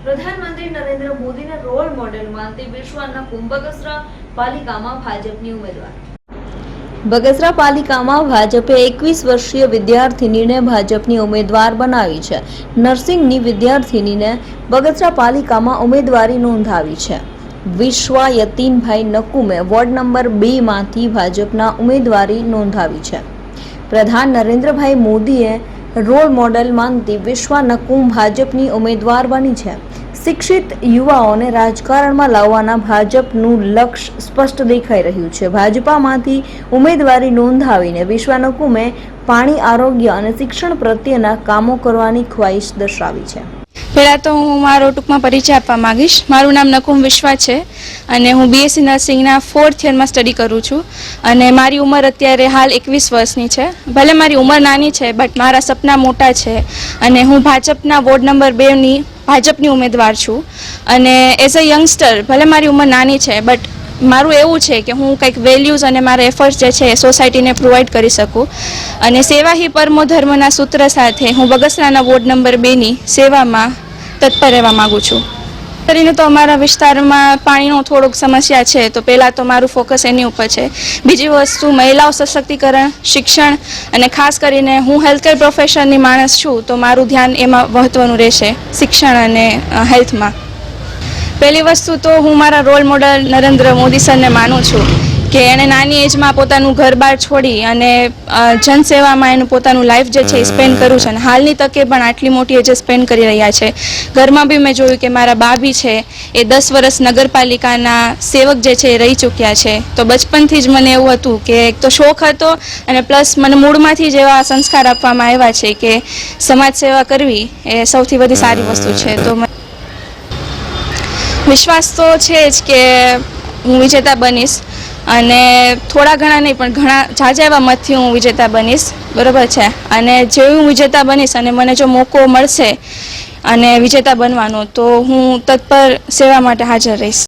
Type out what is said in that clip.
પ્રધાનમંત્રી નરેન્દ્ર મોદીના role model માનતી વિશ્વના બગસરા પાલિકામાં ભાજપની ઉમેદવાર। બગસરા પાલિકામાં ભાજપે 21 વર્ષીય વિદ્યાર્થીનીને ભાજપની ઉમેદવાર બનાવી છે। નર્સિંગની વિદ્યાર્થીનીને બગસરા પાલિકામાં ઉમેદવારી નોંધાવી છે। વિશ્વા યતીનભાઈ નકુમે વોર્ડ નંબર 2 માંથી ભાજપના ઉમેદવારી નોંધાવી છે। પ્રધાન નરેન્દ્રભાઈ મોદીએ રોલ મોડેલ માનતી વિશ્વા નકુમ ભાજપની ઉમેદવાર બની છે। શિક્ષિત યુવાઓને રાજકારણમાં લાવવાના ભાજપનું લક્ષ્ય સ્પષ્ટ દેખાઈ રહ્યું છે। ભાજપામાંથી ઉમેદવારી નોંધાવીને વિશ્વા નકુમે પાણી, આરોગ્ય અને શિક્ષણ પ્રત્યેના કામો કરવાની ખ્વાહિશ દર્શાવી છે। પહેલાં તો હું મારો ટૂંકમાં પરિચય આપવા માંગીશ। મારું નામ નકુમ વિશ્વા છે અને હું બીએસસી નર્સિંગના 4th યરમાં સ્ટડી કરું છું અને મારી ઉંમર અત્યારે હાલ 21 વર્ષની છે। ભલે મારી ઉંમર નાની છે બટ મારા સપના મોટા છે અને હું ભાજપના વોર્ડ નંબર 2ની ભાજપની ઉમેદવાર છું અને એઝ અ યંગસ્ટર ભલે મારી ઉંમર નાની છે બટ મારું એવું છે કે હું કંઈક વેલ્યુઝ અને મારા એફર્ટ્સ જે છે એ સોસાયટીને પ્રોવાઈડ કરી શકું અને સેવા હી પરમો ધર્મના સૂત્ર સાથે હું બગસરાના વોર્ડ નંબર 2ની સેવામાં તત્પર રહેવા માગું છું। કરીને તો અમારા વિસ્તારમાં પાણીનો થોડોક સમસ્યા છે તો પહેલાં તો મારું ફોકસ એની ઉપર છે। બીજી વસ્તુ મહિલાઓ સશક્તિકરણ, શિક્ષણ અને ખાસ કરીને હું હેલ્થકેર પ્રોફેશનની માણસ છું તો મારું ધ્યાન એમાં મહત્ત્વનું રહેશે શિક્ષણ અને હેલ્થમાં। પહેલી વસ્તુ તો હું મારા રોલ મોડલ નરેન્દ્ર મોદી સરને માનું છું કે એણે નાની એજમાં પોતાનું ઘર-બાર છોડી અને જનસેવામાં એનું પોતાનું લાઈફ જે છે એ સ્પેન્ડ કર્યું છે અને હાલની તકે પણ આટલી મોટી એજે સ્પેન્ડ કરી રહ્યા છે। ઘરમાં બી મેં જોયું કે મારા બા બી છે એ 10 વર્ષ નગરપાલિકાના સેવક જે છે એ રહી ચૂક્યા છે તો બચપનથી જ મને એવું હતું કે એક તો શોખ હતો અને પ્લસ મને મૂળમાંથી જ એવા સંસ્કાર આપવામાં આવ્યા છે કે સમાજ સેવા કરવી એ સૌથી વધુ સારી વસ્તુ છે। તો વિશ્વાસ તો છે જ કે હું વિજેતા બનીશ અને થોડા ઘણા નહીં પણ ઘણા ઝાઝા એવા મતથી હું વિજેતા બનીશ, બરાબર છે। અને જેવી હું વિજેતા બનીશ અને મને જો મોકો મળશે અને વિજેતા બનવાનો તો હું તત્પર સેવા માટે હાજર રહીશ।